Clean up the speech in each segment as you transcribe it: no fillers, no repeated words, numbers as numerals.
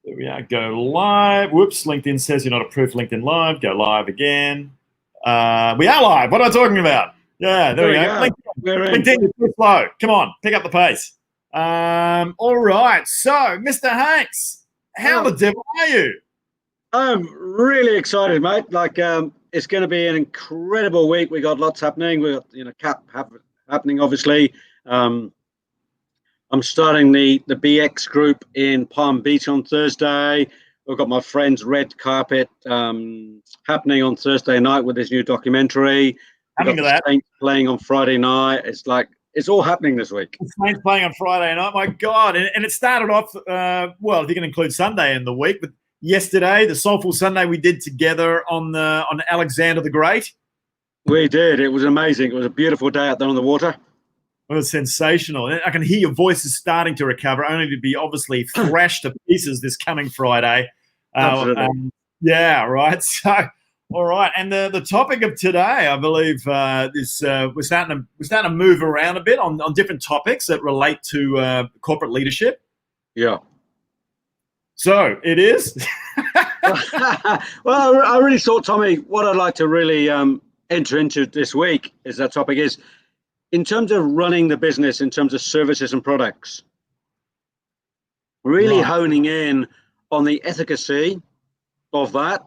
There we are. Go live. Whoops. LinkedIn says you're not approved for LinkedIn Live. Go live again. We are live. What am I talking about? Yeah, there we go. LinkedIn, you're too slow. Come on, pick up the pace. All right. So, Mr. Hanks, how the devil are you? I'm really excited, mate. It's going to be an incredible week. We got lots happening. We got CAP happening, obviously. I'm starting the BX group in Palm Beach on Thursday. We've got my friend's Red Carpet happening on Thursday night with this new documentary. Coming to that. Saints playing on Friday night. It's all happening this week. Saints playing on Friday night. My God. And it started off, well, if you can include Sunday in the week, but yesterday, the Soulful Sunday we did together on Alexander the Great. We did. It was amazing. It was a beautiful day out there on the water. It was sensational. I can hear your voice is starting to recover, only to be obviously thrashed to pieces this coming Friday. Absolutely. Yeah, right. So, all right. And the topic of today, I believe, is we're starting to move around a bit on different topics that relate to corporate leadership. Yeah. So it is. Well, I really thought, Tommy, what I'd like to really enter into this week is that topic is, in terms of running the business, in terms of services and products, really honing in on the efficacy of that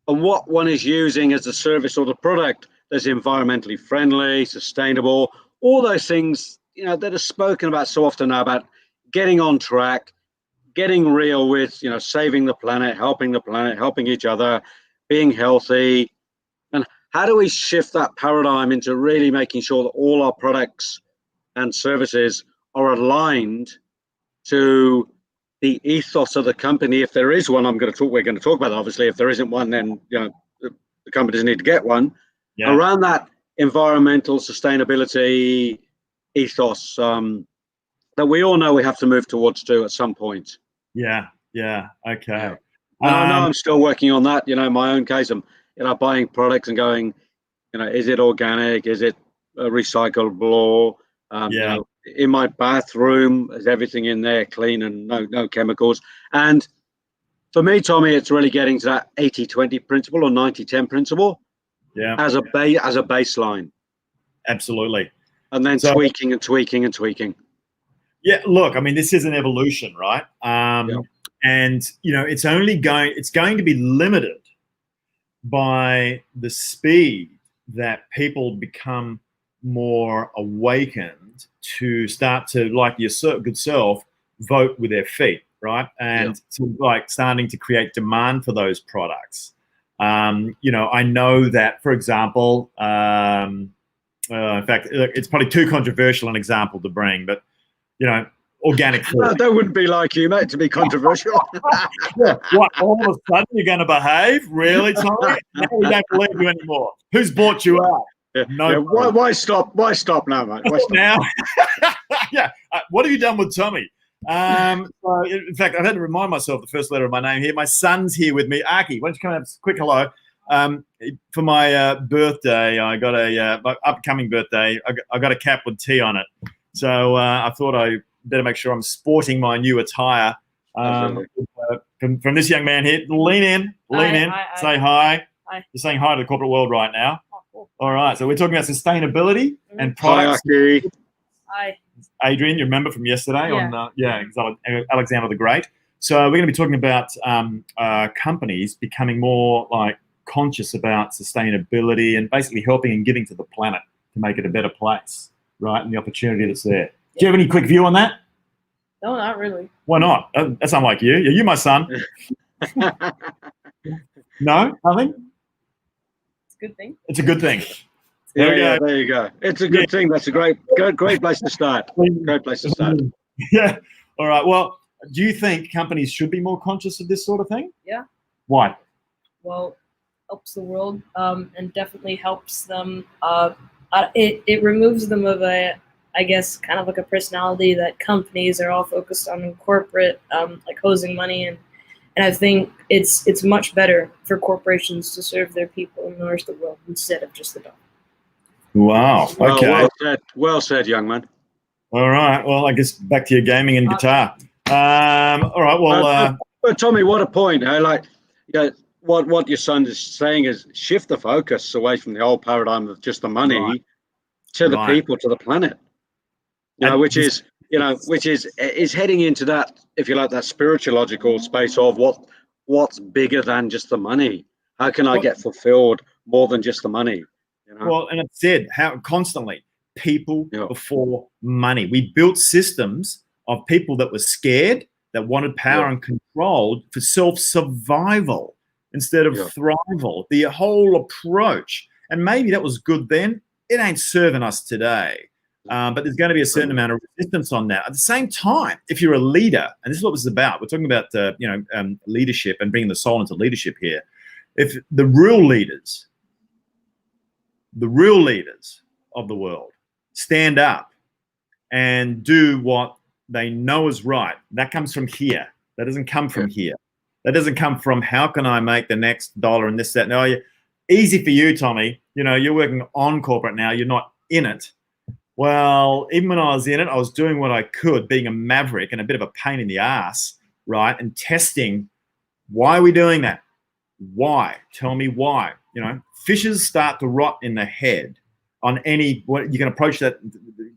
and what one is using as a service or the product that's environmentally friendly, sustainable, all those things, that are spoken about so often now about getting on track, getting real with, saving the planet, helping each other, being healthy. And how do we shift that paradigm into really making sure that all our products and services are aligned to the ethos of the company? If there is one, we're going to talk about that. Obviously, if there isn't one, then the companies need to get one around that environmental sustainability ethos that we all know we have to move towards at some point. Yeah. Okay. And I know I'm still working on that. In my own case, I'm buying products and going, is it organic? Is it recyclable? In my bathroom, is everything in there clean and no chemicals? And for me, Tommy, it's really getting to that 80-20 principle or 90-10 principle as a baseline. Absolutely. And then tweaking and tweaking and tweaking. Yeah, look, I mean, this is an evolution, right? And it's going to be limited by the speed that people become more awakened to start to, like your good self, vote with their feet, right? And to starting to create demand for those products. I know that, for example, in fact, it's probably too controversial an example to bring, but organic food. No, that wouldn't be like you, mate, to be controversial. What, all of a sudden you're going to behave? Really, Tommy? Now we don't believe you anymore. Who's bought you out? Why stop? Why stop now, mate? Why stop? Now? What have you done with Tommy? In fact, I've had to remind myself the first letter of my name here. My son's here with me. Aki, why don't you come and have a quick hello? For my birthday, I got my upcoming birthday, I got a cap with T on it. So I thought I better make sure I'm sporting my new attire. From this young man here. Lean in, say hi. Hi. You're saying hi to the corporate world right now. Oh, cool. All right, so we're talking about sustainability and products. Hi. Adrian, you remember from yesterday on Alexander the Great. So we're going to be talking about companies becoming more conscious about sustainability and basically helping and giving to the planet to make it a better place. Right, and the opportunity that's there. Do you have any quick view on that? No, not really. Why not? That's unlike you. Are you my son? No, nothing? It's a good thing. It's a good thing. There you go. It's a good thing. That's a great place to start. Great place to start. Yeah. All right. Well, do you think companies should be more conscious of this sort of thing? Yeah. Why? Well, helps the world and definitely helps them. It removes them of a, I guess, kind of like a personality that companies are all focused on in corporate, hosing money, and I think it's much better for corporations to serve their people and nourish the world instead of just the dollar. Wow. Okay. Well said, young man. All right. Well, I guess back to your gaming and guitar. All right. Well, But Tommy, what a point! Like, what your son is saying is shift the focus away from the old paradigm of just the Right. money to the Right. people, to the planet. And Which is heading into that, if you like, that spiritualogical space of what's bigger than just the money. How can I get fulfilled more than just the money? Well, and it's said how constantly people Yeah. before money. We built systems of people that were scared, that wanted power and control for self-survival instead of thrival. The whole approach, and maybe that was good then. It ain't serving us today. But there's going to be a certain amount of resistance on that. At the same time, if you're a leader, and this is what this is about, we're talking about leadership and bringing the soul into leadership here. If the real leaders of the world stand up and do what they know is right, that comes from here. That doesn't come from here. That doesn't come from how can I make the next dollar and this, that. No, easy for you, Tommy. You're working on corporate now. You're not in it. Well, even when I was in it, I was doing what I could, being a maverick and a bit of a pain in the ass, right? And testing, why are we doing that? Why? Tell me why. Fishes start to rot in the head on what you can approach that,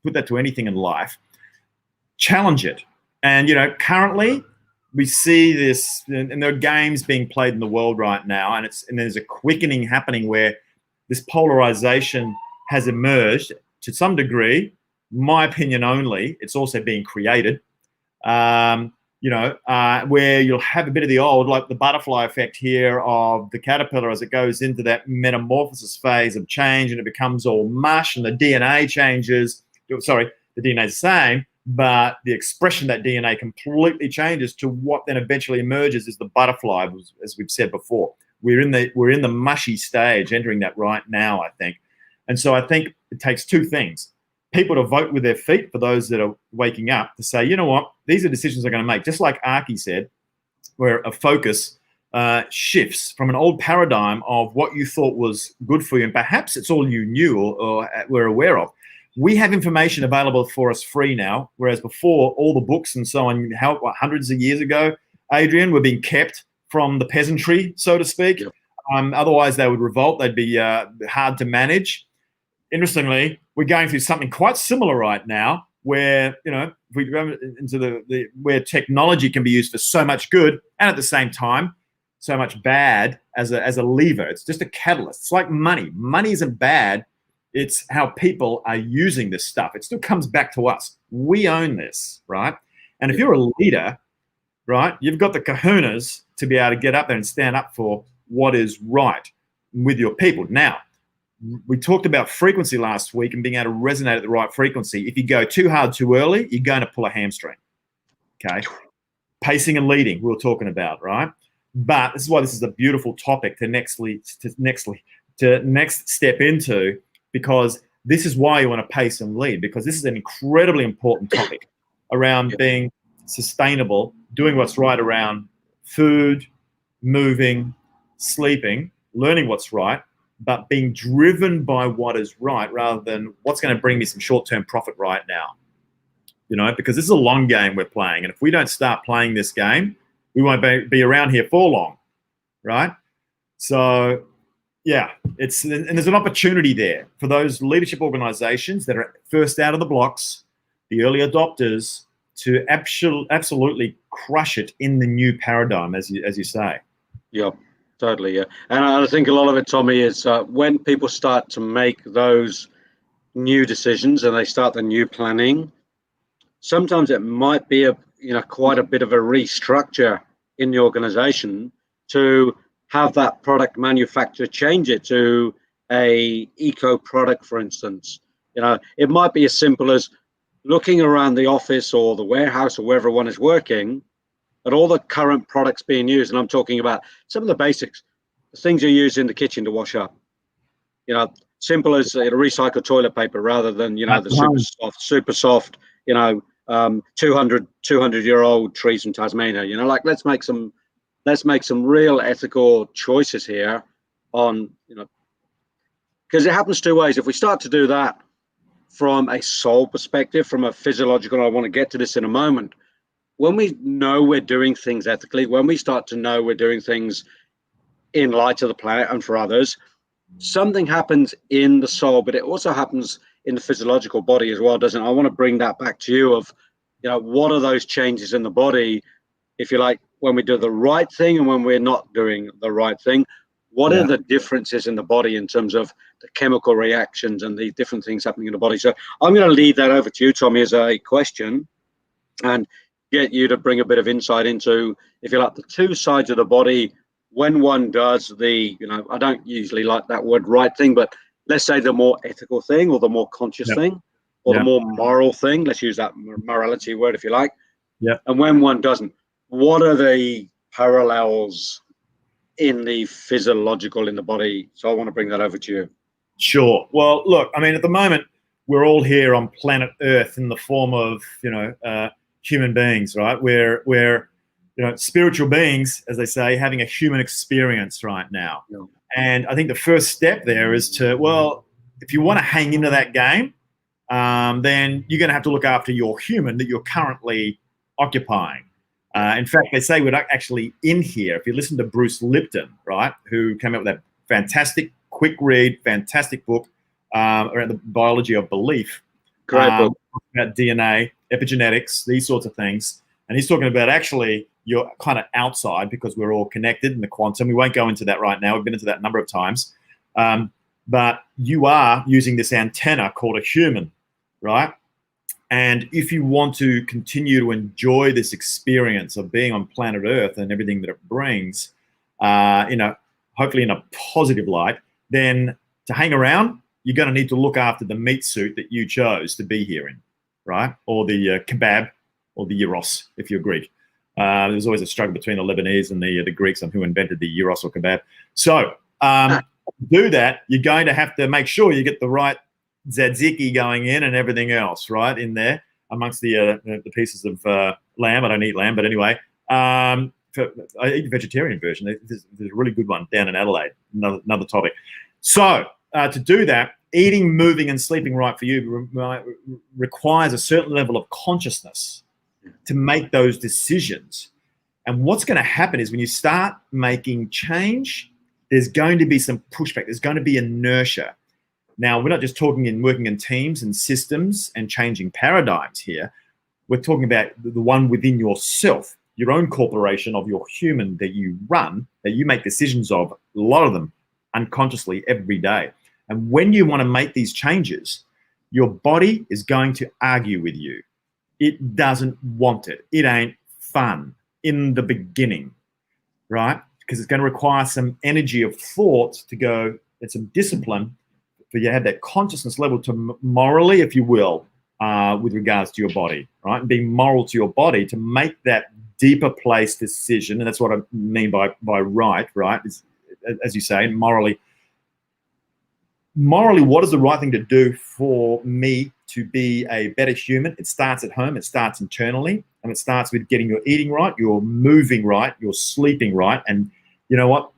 put that to anything in life, challenge it. And, currently we see this, and there are games being played in the world right now, and there's a quickening happening where this polarization has emerged to some degree, my opinion only. It's also being created, where you'll have a bit of the old, like the butterfly effect here of the caterpillar as it goes into that metamorphosis phase of change, and it becomes all mush, and the DNA changes. Sorry, the DNA is the same, but the expression of that DNA completely changes to what then eventually emerges is the butterfly, as we've said before. We're in the mushy stage, entering that right now, I think. And so I think it takes two things. People to vote with their feet, for those that are waking up, to say, you know what, these are decisions I'm going to make. Just like Archie said, where a focus shifts from an old paradigm of what you thought was good for you, and perhaps it's all you knew or were aware of. We have information available for us free now, whereas before, all the books and so on, hundreds of years ago, Adrian, were being kept from the peasantry, so to speak. Yep. Otherwise, they would revolt. They'd be hard to manage. Interestingly, we're going through something quite similar right now, where if we go into where technology can be used for so much good, and at the same time, so much bad as a lever. It's just a catalyst. It's like money. Money isn't bad. It's how people are using this stuff. It still comes back to us. We own this, right? And if you're a leader, right, you've got the kahunas to be able to get up there and stand up for what is right with your people. Now, we talked about frequency last week and being able to resonate at the right frequency. If you go too hard too early, you're going to pull a hamstring. Okay, pacing and leading we were talking about, right? But this is why this is a beautiful topic to next step into, because this is why you want to pace and lead, because this is an incredibly important topic around being sustainable, doing what's right around food, moving, sleeping, learning what's right, but being driven by what is right rather than what's going to bring me some short-term profit right now. Because this is a long game we're playing. And if we don't start playing this game, we won't be around here for long, right? So, yeah, and there's an opportunity there for those leadership organizations that are first out of the blocks, the early adopters, to absolutely crush it in the new paradigm, as you say. Yeah. Totally, yeah. And I think a lot of it, Tommy, is when people start to make those new decisions and they start the new planning, sometimes it might be quite a bit of a restructure in the organization to have that product manufacturer change it to a eco product, for instance. It might be as simple as looking around the office or the warehouse or wherever one is working at all the current products being used, and I'm talking about some of the basics, the things you use in the kitchen to wash up. Simple as recycled toilet paper rather than the super soft 200-year-old trees from Tasmania. Let's make some real ethical choices here on because it happens two ways. If we start to do that from a soul perspective, from a physiological, I want to get to this in a moment. when we know we're doing things ethically, when we start to know we're doing things in light of the planet and for others, something happens in the soul, but it also happens in the physiological body as well, doesn't it? I want to bring that back to you of, what are those changes in the body, if you like, when we do the right thing and when we're not doing the right thing? What are the differences in the body in terms of the chemical reactions and the different things happening in the body? So I'm going to lead that over to you, Tommy, as a question, and get you to bring a bit of insight into, if you like, the two sides of the body when one does the, I don't usually like that word right thing, but let's say the more ethical thing or the more conscious thing or the more moral thing. Let's use that morality word, if you like. Yeah. And when one doesn't, what are the parallels in the physiological in the body? So I want to bring that over to you. Sure. Well, look, I mean, at the moment, we're all here on planet Earth in the form of, human beings, right? We're spiritual beings, as they say, having a human experience right now. Yeah. And I think the first step there is to, well, if you want to hang into that game, then you're going to have to look after your human that you're currently occupying. In fact, they say we're not actually in here. If you listen to Bruce Lipton, right, who came up with that fantastic, quick read, fantastic book around the biology of belief. Great book. About DNA, epigenetics, these sorts of things. And he's talking about actually you're kind of outside because we're all connected in the quantum. We won't go into that right now. We've been into that a number of times. But you are using this antenna called a human, right? And if you want to continue to enjoy this experience of being on planet Earth and everything that it brings, hopefully in a positive light, then to hang around, you're going to need to look after the meat suit that you chose to be here in, right? Or the kebab or the gyros, if you're Greek. There's always a struggle between the Lebanese and the Greeks on who invented the gyros or kebab. So to do that, you're going to have to make sure you get the right tzatziki going in and everything else, right, in there amongst the pieces of lamb. I don't eat lamb, but anyway, I eat the vegetarian version. There's a really good one down in Adelaide, another topic. So to do that, eating, moving, and sleeping right for you requires a certain level of consciousness to make those decisions. And what's going to happen is when you start making change, there's going to be some pushback. There's going to be inertia. Now, we're not just talking in working in teams and systems and changing paradigms here. We're talking about the one within yourself, your own corporation of your human that you run, that you make decisions of, a lot of them unconsciously every day. And when you want to make these changes, your body is going to argue with you. It doesn't want it. It ain't fun in the beginning, right? Because it's going to require some energy of thought to go and some discipline for you to have that consciousness level to morally, if you will, with regards to your body, right? And being moral to your body to make that deeper place decision. And that's what I mean by right? Is, as you say, morally, what is the right thing to do for me to be a better human? It starts at home. It starts internally. And it starts with getting your eating right, your moving right, your sleeping right, and you know what?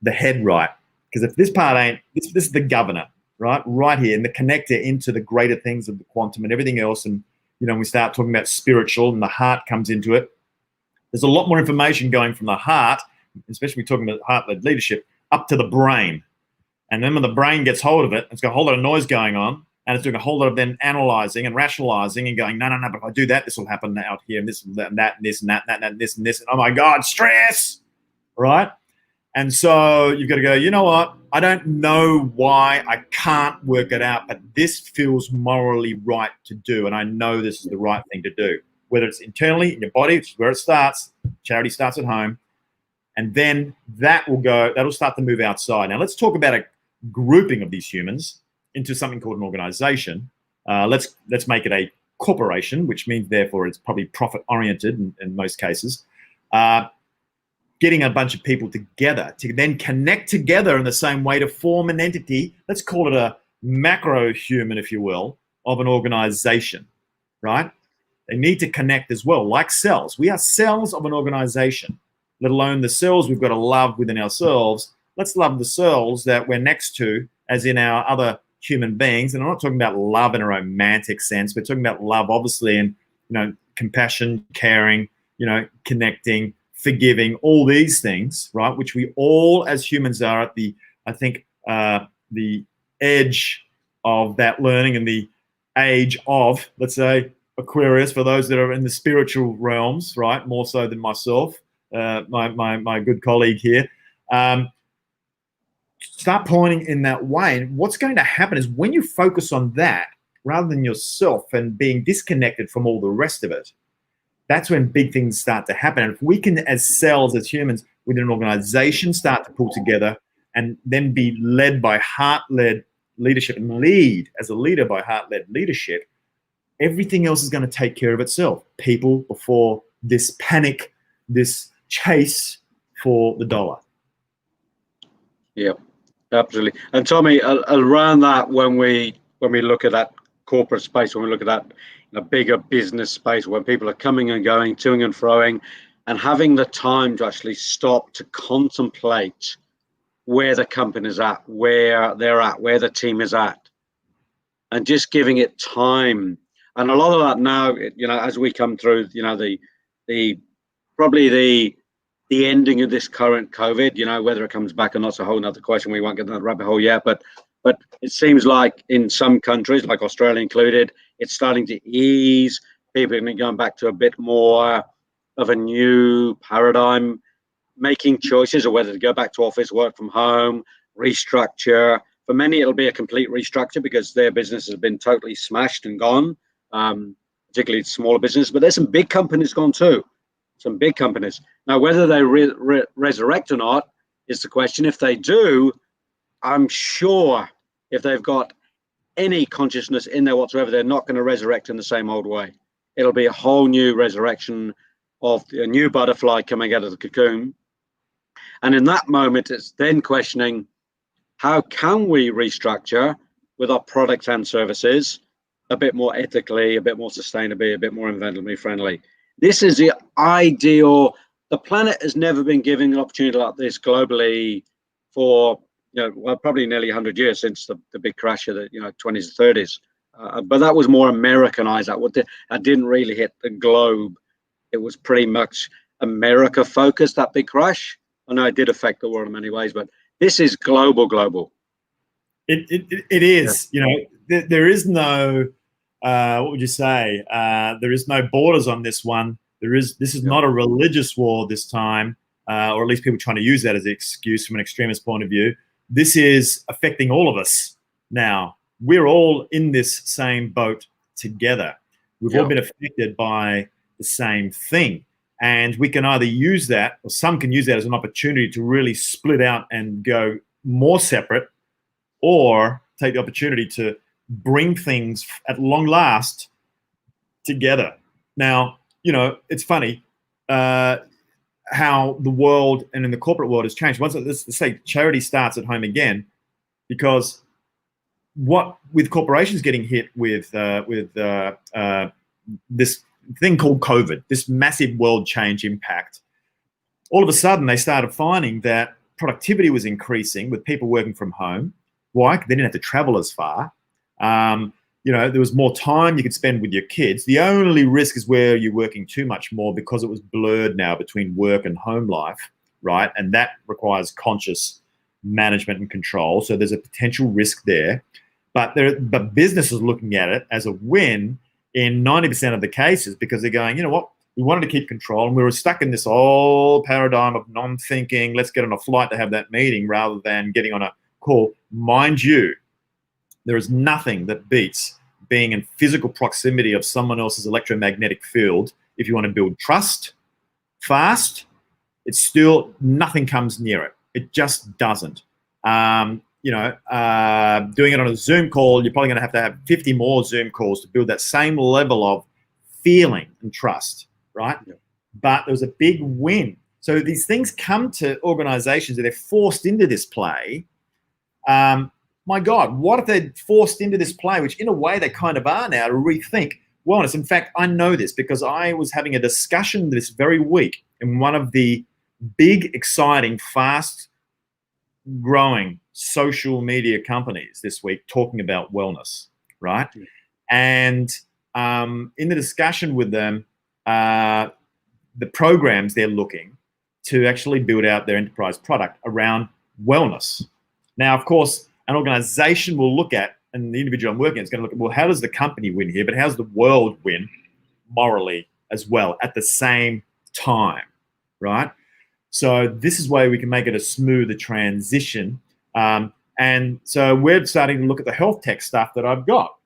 The head right. Because if this part ain't, this is the governor, right here, and the connector into the greater things of the quantum and everything else. And, we start talking about spiritual and the heart comes into it. There's a lot more information going from the heart, especially talking about heart-led leadership, up to the brain. And then when the brain gets hold of it, it's got a whole lot of noise going on, and it's doing a whole lot of then analyzing and rationalizing and going, no, but if I do that, this will happen out here, and this and that, and that, and this and that, and this and this. And oh my God, stress, right? And so you've got to go, you know what? I don't know why, I can't work it out, but this feels morally right to do, and I know this is the right thing to do. Whether it's internally in your body, which is where it starts, charity starts at home, and then that'll start to move outside. Now let's talk about a grouping of these humans into something called an organization. Let's make it a corporation, which means therefore it's probably profit oriented in most cases. Getting a bunch of people together to then connect together in the same way to form an entity. Let's call it a macro human, if you will, of an organization, right? They need to connect as well, like cells. We are cells of an organization, let alone the cells we've got to love within ourselves. Let's love the cells that we're next to, as in our other human beings. And I'm not talking about love in a romantic sense. We're talking about love, obviously, in compassion, caring, connecting, forgiving, all these things, right? Which we all as humans are at the, I think, the edge of that learning and the age of, let's say, Aquarius, for those that are in the spiritual realms, right? More so than myself, my good colleague here. Start pointing in that way. And what's going to happen is when you focus on that rather than yourself and being disconnected from all the rest of it, that's when big things start to happen. And if we can, as cells, as humans, within an organization, start to pull together and then be led by heart-led leadership and lead as a leader by heart-led leadership, everything else is going to take care of itself. People before this panic, this chase for the dollar. Yeah, absolutely. And Tommy, around that, when we look at that corporate space, when we look at that bigger business space, when people are coming and going, toing and froing, and having the time to actually stop to contemplate where the company's at, where they're at, where the team is at, and just giving it time. And a lot of that now, as we come through, the ending of this current COVID, whether it comes back or not is a whole nother question. We won't get in that rabbit hole yet, but it seems like in some countries, like Australia included, it's starting to ease. People are going back to a bit more of a new paradigm, making choices of whether to go back to office, work from home, restructure. For many, it'll be a complete restructure because their business has been totally smashed and gone, particularly smaller business. But there's some big companies gone too, some big companies. Now, whether they resurrect or not is the question. If they do, I'm sure if they've got any consciousness in there whatsoever, they're not going to resurrect in the same old way. It'll be a whole new resurrection of a new butterfly coming out of the cocoon. And in that moment, it's then questioning, how can we restructure with our products and services a bit more ethically, a bit more sustainably, a bit more environmentally friendly? This is the ideal. The planet has never been given an opportunity like this globally for, probably nearly 100 years since the big crash of the 20s and 30s. But that was more Americanized. That didn't really hit the globe. It was pretty much America focused, that big crash. I know it did affect the world in many ways, but this is global. It is. Yeah. There is no, what would you say? There is no borders on this one. This is not a religious war this time, or at least people trying to use that as an excuse from an extremist point of view. This is affecting all of us now. We're all in this same boat together. We've all been affected by the same thing. And we can either use that, or some can use that as an opportunity to really split out and go more separate, or take the opportunity to bring things at long last together. Now, it's funny how the world and in the corporate world has changed. Let's say charity starts at home again, because what with corporations getting hit with this thing called COVID, this massive world change impact, all of a sudden they started finding that productivity was increasing with people working from home. Why? They didn't have to travel as far. There was more time you could spend with your kids. The only risk is where you're working too much more, because it was blurred now between work and home life, right? And that requires conscious management and control. So there's a potential risk there. But businesses are looking at it as a win in 90% of the cases, because they're going, you know what? We wanted to keep control, and we were stuck in this old paradigm of non-thinking. Let's get on a flight to have that meeting rather than getting on a call. Mind you, there is nothing that beats being in physical proximity of someone else's electromagnetic field. If you want to build trust fast, it's still, nothing comes near it. It just doesn't. Doing it on a Zoom call, you're probably going to have 50 more Zoom calls to build that same level of feeling and trust, right? Yeah. But there was a big win. So these things come to organizations that they're forced into this play. My God, what if they're forced into this play, which in a way they kind of are now, to rethink wellness? In fact, I know this because I was having a discussion this very week in one of the big, exciting, fast-growing social media companies this week, talking about wellness, right? Yeah. And in the discussion with them, the programs they're looking to actually build out their enterprise product around wellness. Now, of course, an organization will look at, and the individual I'm working at is going to look at, well, how does the company win here? But how does the world win morally as well at the same time, right? So this is where we can make it a smoother transition. And so we're starting to look at the health tech stuff that I've got,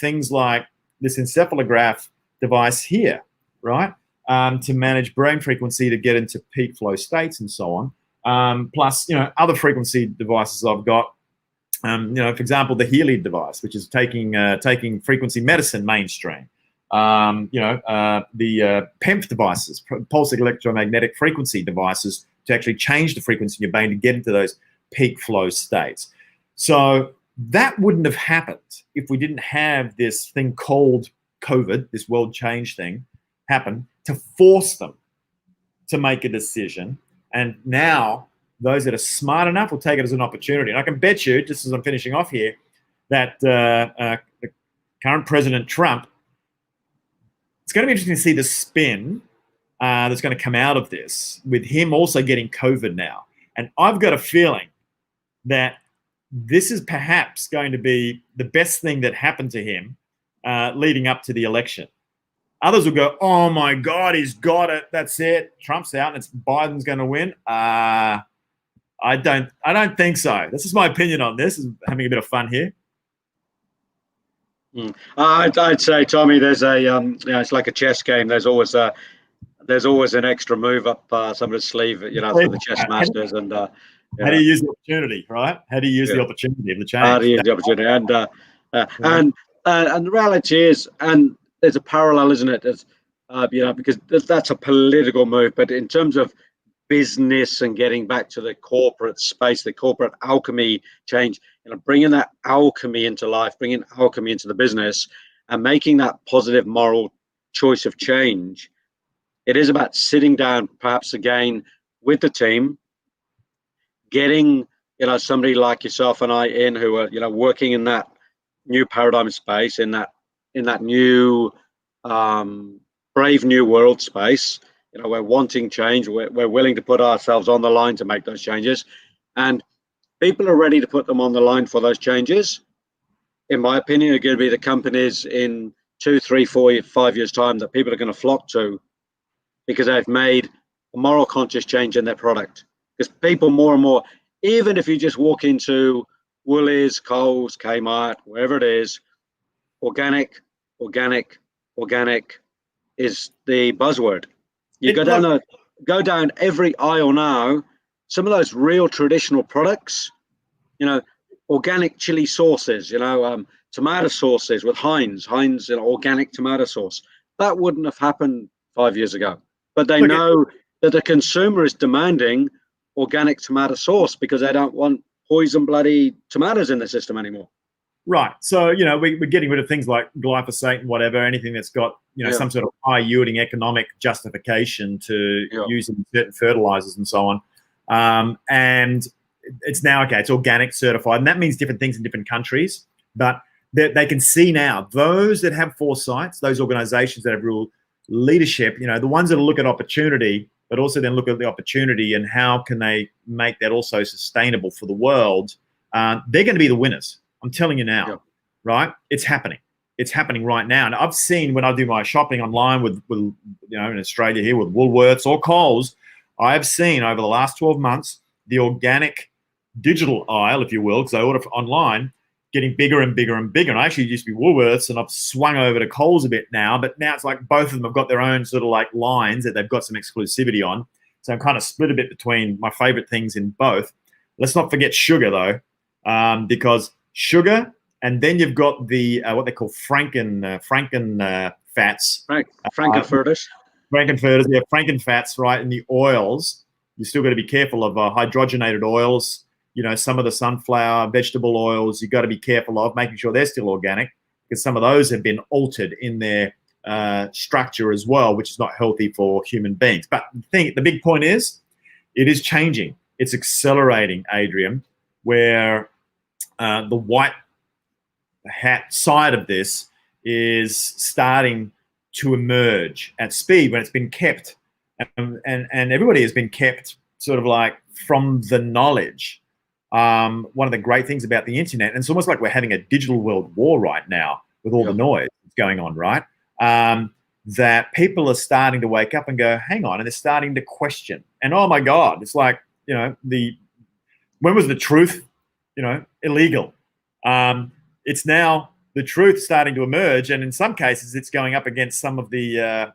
things like this encephalograph device here, right? To manage brain frequency to get into peak flow states and so on. Plus, other frequency devices I've got, for example, the Healy device, which is taking frequency medicine mainstream. The PEMF devices, pulsing electromagnetic frequency devices, to actually change the frequency in your brain to get into those peak flow states. So that wouldn't have happened if we didn't have this thing called COVID, this world change thing, happen to force them to make a decision. And now those that are smart enough will take it as an opportunity. And I can bet you, just as I'm finishing off here, that the current President Trump, it's going to be interesting to see the spin that's going to come out of this, with him also getting COVID now. And I've got a feeling that this is perhaps going to be the best thing that happened to him leading up to the election. Others will go, oh my God, he's got it. That's it. Trump's out and it's Biden's going to win. I don't think so. This is my opinion on this. I'm having a bit of fun here. I'd say, Tommy, there's it's like a chess game. There's always an extra move up somebody's sleeve, for the chess masters. And how do you use the opportunity, right? How do you use the opportunity of the change? How do you use the opportunity? And the reality is, and there's a parallel, isn't it? As because that's a political move, but in terms of business and getting back to the corporate space, the corporate alchemy change, bringing that alchemy into life, bringing alchemy into the business, and making that positive moral choice of change. It is about sitting down, perhaps again, with the team, getting somebody like yourself and I in, who are working in that new paradigm space, in that new brave new world space. We're wanting change. We're willing to put ourselves on the line to make those changes, and people are ready to put them on the line for those changes. In my opinion, are going to be the companies in 2, 3, 4, 5 years' time that people are going to flock to, because they've made a moral conscious change in their product. Because people more and more, even if you just walk into Woolies, Coles, Kmart, wherever it is, organic is the buzzword. You go down every aisle now. Some of those real traditional products, organic chili sauces, tomato sauces with Heinz, organic tomato sauce. That wouldn't have happened 5 years ago. But they know that the consumer is demanding organic tomato sauce because they don't want poison bloody tomatoes in the system anymore. Right. So, we're getting rid of things like glyphosate and whatever, anything that's got, some sort of high yielding economic justification to using certain fertilizers and so on. And it's now, it's organic certified. And that means different things in different countries. But they can see now, those that have foresights, those organizations that have real leadership, the ones that look at opportunity, but also then look at the opportunity and how can they make that also sustainable for the world, they're going to be the winners. I'm telling you now, right? It's happening. It's happening right now. And I've seen, when I do my shopping online with in Australia here with Woolworths or Coles, I have seen over the last 12 months, the organic digital aisle, if you will, because I order online, getting bigger and bigger and bigger. And I actually used to be Woolworths, and I've swung over to Coles a bit now, but now it's like both of them have got their own sort of like lines that they've got some exclusivity on. So I'm kind of split a bit between my favorite things in both. Let's not forget sugar though, because sugar, and then you've got the what they call Franken fats. Frankenfurters. Franken fats, right? And the oils. You still got to be careful of hydrogenated oils. Some of the sunflower, vegetable oils, you've got to be careful of, making sure they're still organic, because some of those have been altered in their structure as well, which is not healthy for human beings. But the big point is, it is changing. It's accelerating, Adrian, where the white hat side of this is starting to emerge at speed when it's been kept and everybody has been kept sort of like from the knowledge. One of the great things about the internet, and it's almost like we're having a digital world war right now with all the noise that's going on, right? That people are starting to wake up and go, hang on, and they're starting to question. And oh my God, it's like, you know, when was the truth, you know, illegal? It's now the truth starting to emerge, and in some cases, it's going up against some of the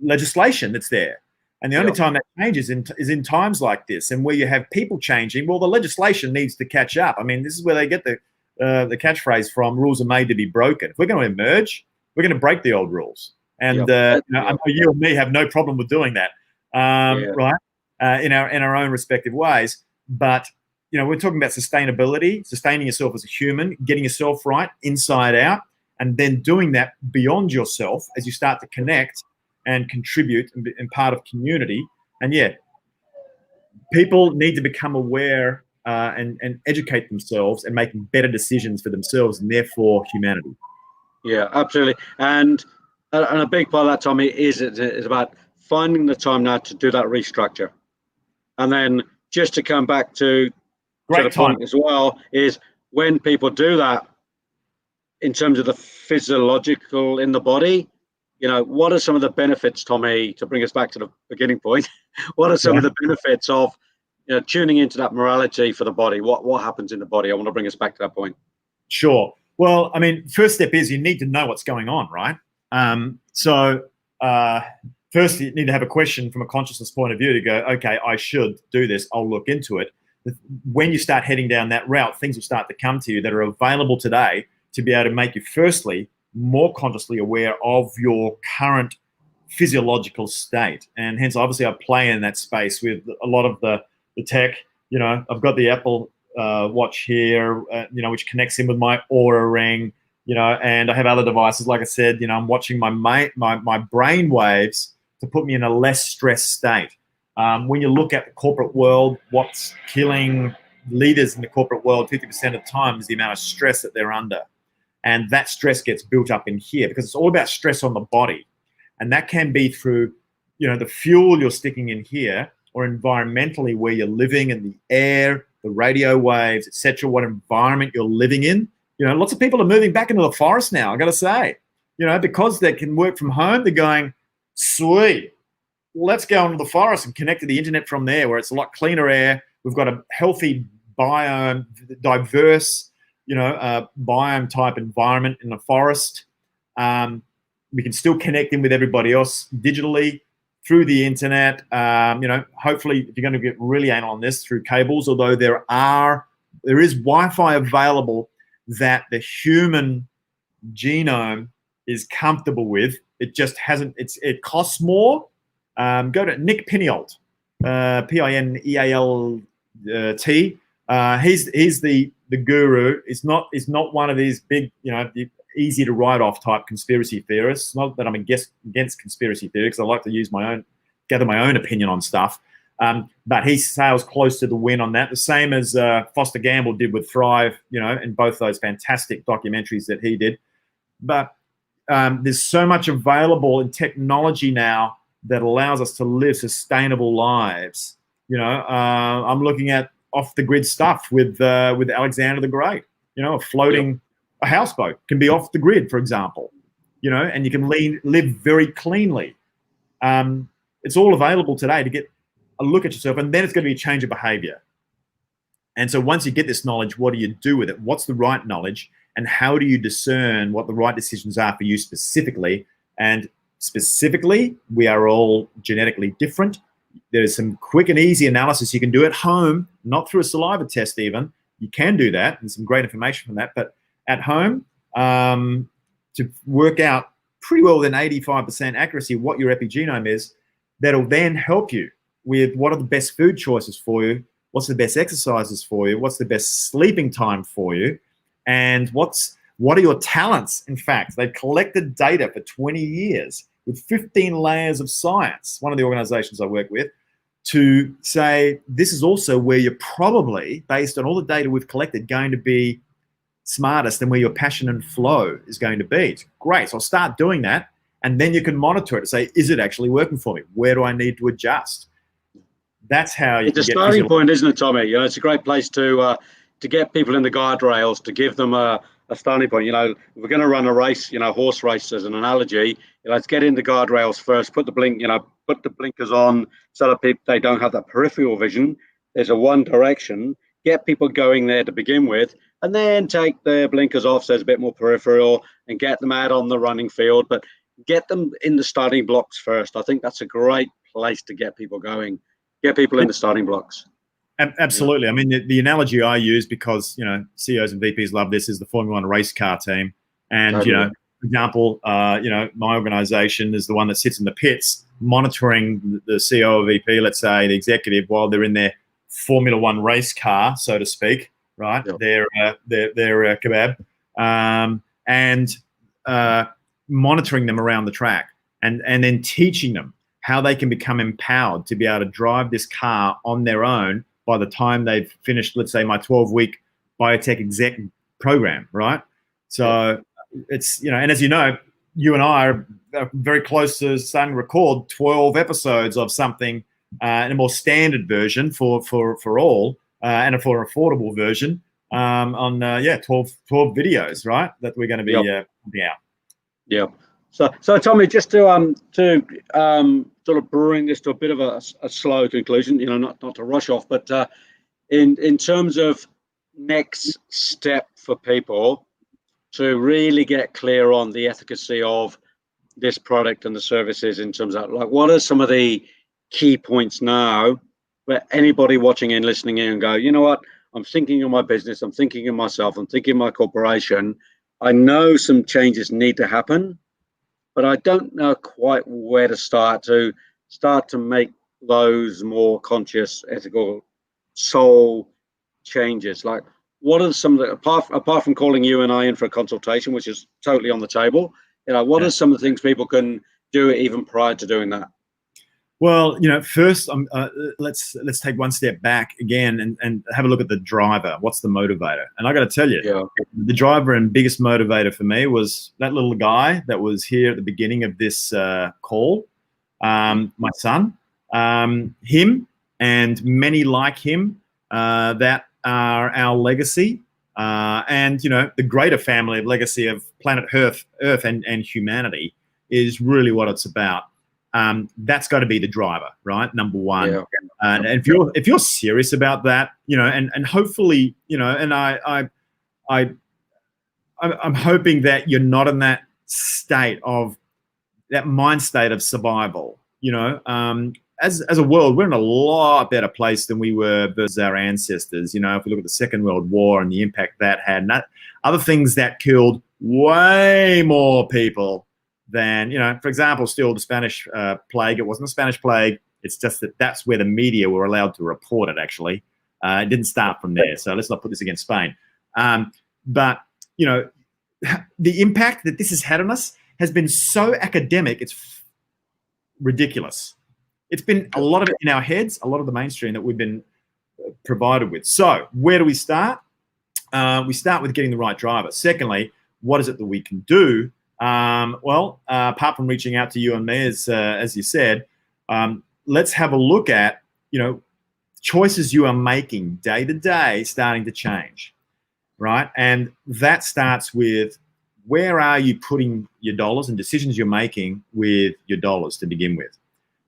legislation that's there. And the only time that changes is in times like this, and where you have people changing. Well, the legislation needs to catch up. I mean, this is where they get the catchphrase from: "Rules are made to be broken." If we're going to emerge, we're going to break the old rules. And you know, I know you and me have no problem with doing that, right? In our own respective ways. But you know, we're talking about sustainability, sustaining yourself as a human, getting yourself right inside out, and then doing that beyond yourself as you start to connect and contribute and part of community. And yeah, people need to become aware and educate themselves and making better decisions for themselves and therefore humanity. Yeah, absolutely. And a big part of that, Tommy, is about finding the time now to do that restructure. And then just to come back to the point as well, is when people do that in terms of the physiological in the body, you know, what are some of the benefits, Tommy, to bring us back to the beginning point? What are some of the benefits of, you know, tuning into that morality for the body? What happens in the body? I want to bring us back to that point. Sure. Well, I mean, first step is you need to know what's going on, right? First, you need to have a question from a consciousness point of view to go, okay, I should do this. I'll look into it. When you start heading down that route, things will start to come to you that are available today to be able to make you, firstly, more consciously aware of your current physiological state. And hence, obviously, I play in that space with a lot of the tech. You know, I've got the Apple Watch here, you know, which connects in with my Aura Ring. You know, and I have other devices. Like I said, you know, I'm watching my brain waves to put me in a less stressed state. When you look at the corporate world, what's killing leaders in the corporate world 50% of the time is the amount of stress that they're under. And that stress gets built up in here because it's all about stress on the body. And that can be through, you know, the fuel you're sticking in here, or environmentally where you're living, and the air, the radio waves, etc., what environment you're living in. You know, lots of people are moving back into the forest now, I got to say. You know, because they can work from home, they're going, sweet, let's go into the forest and connect to the internet from there, where it's a lot cleaner air. We've got a healthy biome, diverse, you know, biome type environment in the forest. We can still connect in with everybody else digitally through the internet. You know, hopefully, if you're going to get really anal on this, through cables, although there is Wi-Fi available that the human genome is comfortable with. It just hasn't. It costs more. Go to Nick Pinealt, Pinealt. He's the guru. It's not one of these big, you know, easy to write off type conspiracy theorists. Not that I'm against conspiracy theory, because I like to gather my own opinion on stuff. But he sails close to the win on that. The same as Foster Gamble did with Thrive, you know, in both those fantastic documentaries that he did. But there's so much available in technology now that allows us to live sustainable lives. You know, I'm looking at off the grid stuff with Alexander the Great. You know, a houseboat can be off the grid, for example. You know, and you can live very cleanly. It's all available today to get a look at yourself, and then it's going to be a change of behavior. And so once you get this knowledge, what do you do with it? What's the right knowledge, and how do you discern what the right decisions are for you specifically? And specifically, we are all genetically different. There's some quick and easy analysis you can do at home, not through a saliva test even. You can do that, and some great information from that. But at home, to work out pretty well within 85% accuracy what your epigenome is, that'll then help you with what are the best food choices for you, what's the best exercises for you, what's the best sleeping time for you, and what are your talents. In fact, they've collected data for 20 years with 15 layers of science, one of the organizations I work with, to say this is also where you're probably, based on all the data we've collected, going to be smartest, and where your passion and flow is going to be. It's great. So I'll start doing that. And then you can monitor it and say, is it actually working for me? Where do I need to adjust? That's how you it's can a get starting point, isn't it, Tommy? You know, it's a great place to get people in the guardrails, to give them a starting point. You know, if we're going to run a race, you know, horse race as an analogy, you know, let's get in the guardrails first, put the blinkers on so that people, they don't have that peripheral vision. There's a one direction, get people going there to begin with, and then take their blinkers off so there's a bit more peripheral and get them out on the running field. But get them in the starting blocks first. I think that's a great place to get people going. Get people in the starting blocks. Absolutely. I mean, the analogy I use, because, you know, CEOs and VPs love this, is the Formula One race car team. And, totally. You know, for example, you know, my organization is the one that sits in the pits monitoring the CEO or VP, let's say the executive, while they're in their Formula One race car, so to speak, right? Yep. Their kebab, and monitoring them around the track, and then teaching them how they can become empowered to be able to drive this car on their own by the time they've finished, let's say, my 12-week biotech exec program, right? So it's, you know, and as you know, you and I are very close to starting to record 12 episodes of something in a more standard version for all, and for an affordable version on 12 videos, right? That we're going to be putting out. Yeah. So Tommy, just to sort of bring this to a bit of a slow conclusion, you know, not to rush off, but in terms of next step for people to really get clear on the efficacy of this product and the services, in terms of, like, what are some of the key points now where anybody watching and listening in and go, you know what, I'm thinking of my business, I'm thinking of myself, I'm thinking of my corporation, I know some changes need to happen, but I don't know quite where to start to make those more conscious, ethical, soul changes. Like, what are some of the, apart from calling you and I in for a consultation, which is totally on the table, you know, what are some of the things people can do even prior to doing that? Well, you know, first, let's take one step back again and have a look at the driver. What's the motivator? And I got to tell you, the driver and biggest motivator for me was that little guy that was here at the beginning of this call, my son, him and many like him that are our legacy, and, you know, the greater family of legacy of planet Earth and humanity is really what it's about. That's got to be the driver, right? Number one. And if you're serious about that, you know, and hopefully, you know, and I'm hoping that you're not in that state of that mind state of survival. You know, as a world, we're in a lot better place than we were versus our ancestors. You know, if we look at the Second World War and the impact that had, and other things that killed way more people than, you know, for example, still the Spanish plague. It wasn't the Spanish plague. It's just that that's where the media were allowed to report it, actually. It didn't start from there. So let's not put this against Spain. But, you know, the impact that this has had on us has been so academic, it's ridiculous. It's been a lot of it in our heads, a lot of the mainstream that we've been provided with. So where do we start? We start with getting the right driver. Secondly, what is it that we can do? Well, apart from reaching out to you and me, as you said, let's have a look at, you know, choices you are making day to day starting to change, right? And that starts with, where are you putting your dollars and decisions you're making with your dollars to begin with?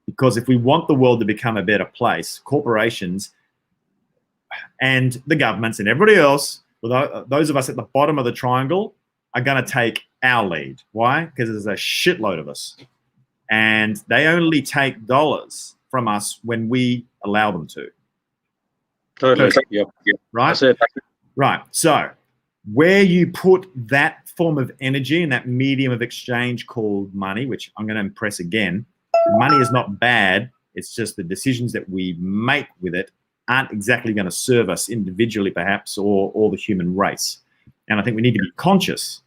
Because if we want the world to become a better place, corporations and the governments and everybody else, those of us at the bottom of the triangle, are going to take our lead. Why? Because there's a shitload of us. And they only take dollars from us when we allow them to. Totally. Yep. Right? That's it. Right. So where you put that form of energy and that medium of exchange called money, which I'm going to impress again, money is not bad. It's just the decisions that we make with it aren't exactly going to serve us individually, perhaps, or the human race. And I think we need to be conscious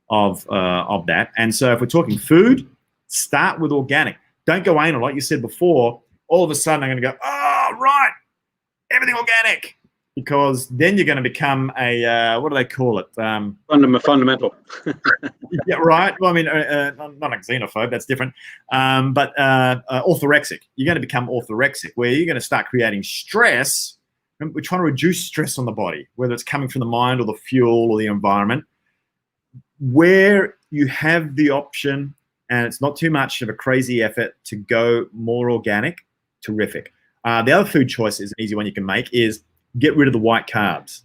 of that. And so if we're talking food, start with organic. Don't go anal, like you said before. All of a sudden, I'm going to go, oh, right, everything organic. because then you're going to become a what do they call it? Fundamental. Yeah, right. Well, I mean, not a xenophobe. That's different. But orthorexic. You're going to become orthorexic, where you're going to start creating stress. And we're trying to reduce stress on the body, whether it's coming from the mind or the fuel or the environment. Where you have the option, and it's not too much of a crazy effort to go more organic, terrific. The other food choice is an easy one you can make is get rid of the white carbs.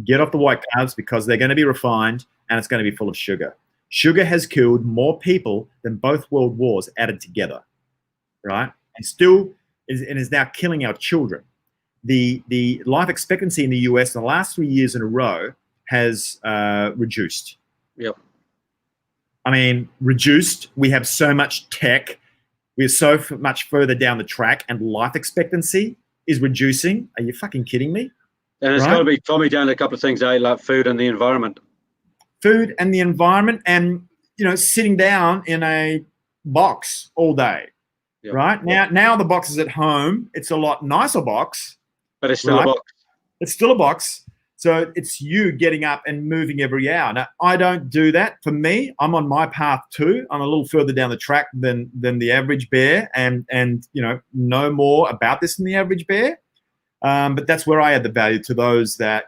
Get off the white carbs because they're going to be refined and it's going to be full of sugar. Sugar has killed more people than both world wars added together, right? And still is now killing our children. The life expectancy in the US in the last 3 years in a row has reduced. Yep. I mean, reduced. We have so much tech. We're so much further down the track, and life expectancy is reducing. Are you fucking kidding me? And it's got to be Tommy down to a couple of things, like food and the environment. Food and the environment, and sitting down in a box all day. Yep. Right? Now the box is at home. It's a lot nicer box. But it's still a box. It's still a box. So it's you getting up and moving every hour. Now, I don't do that. For me, I'm on my path too. I'm a little further down the track than the average bear, and know more about this than the average bear. But that's where I add the value to those that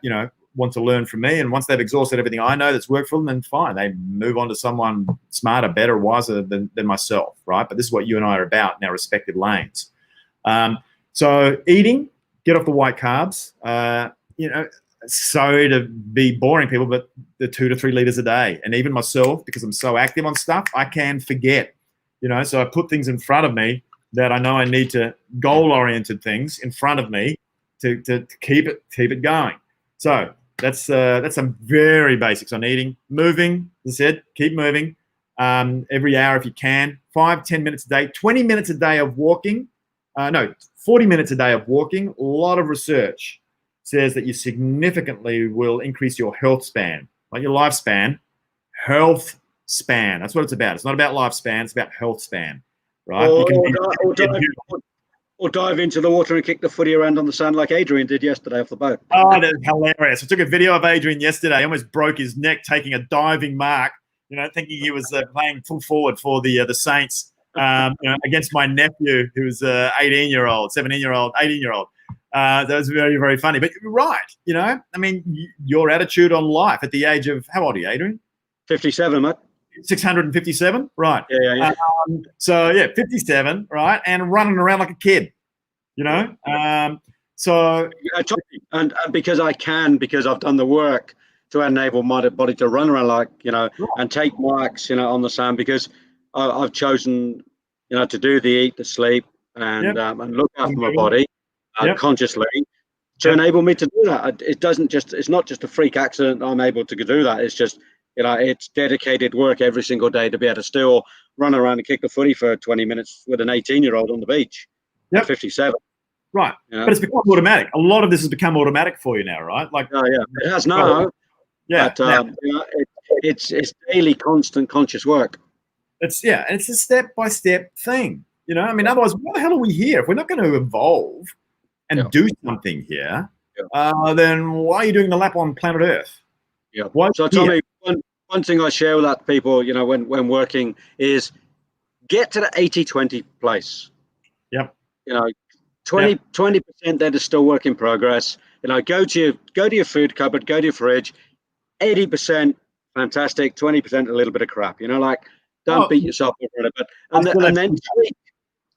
want to learn from me. And once they've exhausted everything I know that's worked for them, then fine, they move on to someone smarter, better, wiser than myself, right? But this is what you and I are about in our respective lanes. So eating, get off the white carbs. Sorry to be boring people, but the 2 to 3 liters a day. And even myself, because I'm so active on stuff, I can forget, so I put things in front of me that I know I need to, goal-oriented things in front of me to keep it going. So that's some very basics on eating. Moving, as I said, keep moving every hour if you can. 5-10 minutes a day, 20 minutes a day of walking. 40 minutes a day of walking. A lot of research says that you significantly will increase your health span, not your lifespan, health span. That's what it's about. It's not about lifespan. It's about health span, right? Or dive into the water and kick the footy around on the sand like Adrian did yesterday off the boat. Oh, that's hilarious. I took a video of Adrian yesterday. He almost broke his neck taking a diving mark, thinking he was playing full forward for the Saints against my nephew, who's 18-year-old, 17-year-old, 18-year-old. That was very, very funny. But you're right, I mean, your attitude on life at the age of, how old are you, Adrian? 57, mate. 657, right? Yeah. 57, right, and running around like a kid, So, and because I've done the work to enable my body to run around like and take marks, on the sand, because I've chosen, to do the eat, the sleep, and look after my body consciously to enable me to do that. It's not just a freak accident I'm able to do that. It's just it's dedicated work every single day to be able to still run around and kick the footy for 20 minutes with an 18-year-old on the beach at 57. Right. But it's become automatic. A lot of this has become automatic for you now, right? Like, it has now. Yeah. But it's daily, constant, conscious work. It's a step-by-step thing. I mean, otherwise, why the hell are we here? If we're not going to evolve and do something here, then why are you doing the lap on planet Earth? Yeah. So, Tommy, one thing I share with that people, when working is get to the 80-20 place. Yep. 20% that is still work in progress. Go to your food cupboard, go to your fridge. 80% fantastic, 20% a little bit of crap. Don't beat yourself over it, but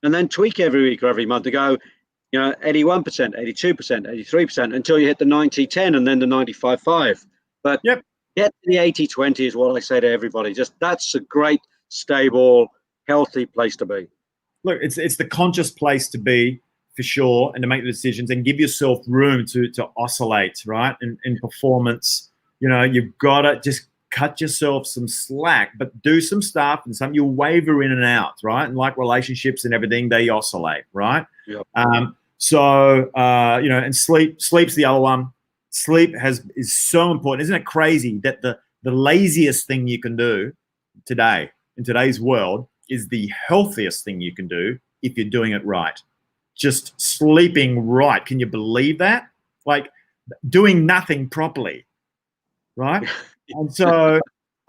and then tweak every week or every month to go, 81%, 82%, 83% until you hit the 90-10 and then the 95-5. But get to the 80-20 is what I say to everybody. Just that's a great, stable, healthy place to be. Look, it's the conscious place to be for sure, and to make the decisions and give yourself room to oscillate, right? In performance, you've got to just cut yourself some slack, but do some stuff and some you'll waver in and out, right? And like relationships and everything, they oscillate, right? Yep. And sleep's the other one. Sleep is so important. Isn't it crazy that the laziest thing you can do today in today's world is the healthiest thing you can do if you're doing it right? Just sleeping right. Can you believe that? Like, doing nothing properly, right? And so,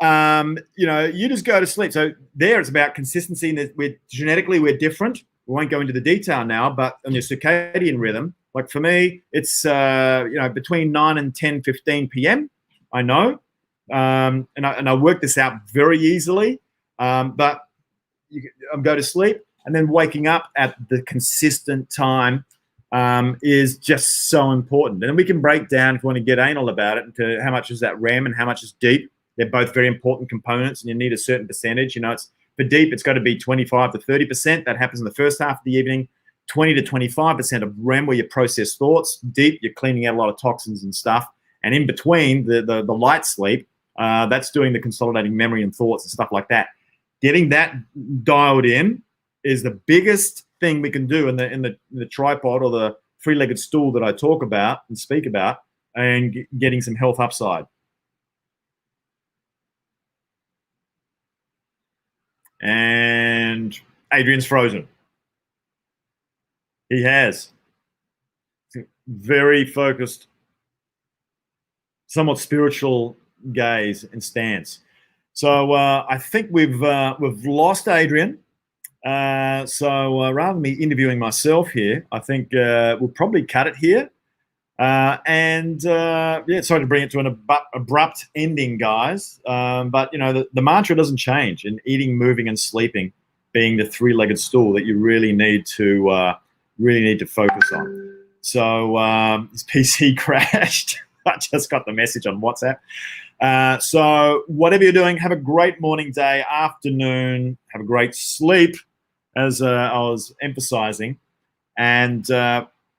you just go to sleep. So there, it's about consistency. And genetically we're different. We won't go into the detail now, but on your circadian rhythm, like for me, it's between 9 and 10:15 p.m. I know, and I work this out very easily. But I go to sleep, and then waking up at the consistent time is just so important. And we can break down, if you want to get anal about it, into how much is that REM and how much is deep. They're both very important components, and you need a certain percentage. It's for deep, it's got to be 25 to 30%. That happens in the first half of the evening. 20 to 25% of REM, where you process thoughts. Deep, you're cleaning out a lot of toxins and stuff. And in between, the light sleep, that's doing the consolidating memory and thoughts and stuff like that. Getting that dialed in is the biggest thing we can do in the tripod or the three-legged stool that I talk about and speak about, and getting some health upside. And Adrian's frozen. He has. Very focused, somewhat spiritual gaze and stance. So I think we've lost Adrian. So rather than me interviewing myself here, I think we'll probably cut it here. Sorry to bring it to an abrupt ending, guys. But the mantra doesn't change, and eating, moving, and sleeping being the three-legged stool that you really need to focus on. So his PC crashed. I just got the message on WhatsApp. So whatever you're doing, have a great morning, day, afternoon. Have a great sleep, as I was emphasizing. And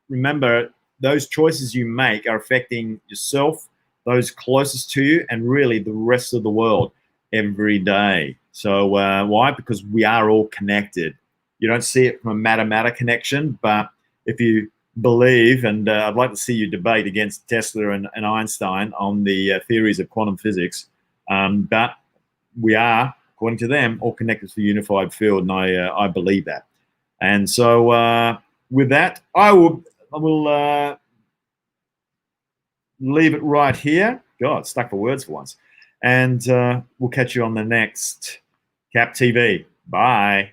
remember, those choices you make are affecting yourself, those closest to you, and really the rest of the world every day. So why? Because we are all connected. You don't see it from a matter connection, but if you believe, and I'd like to see you debate against Tesla and Einstein on the theories of quantum physics, but we are, according to them, all connected to the unified field, and I believe that. And so with that, I will leave it right here. God, stuck for words for once. And we'll catch you on the next Cap TV. Bye.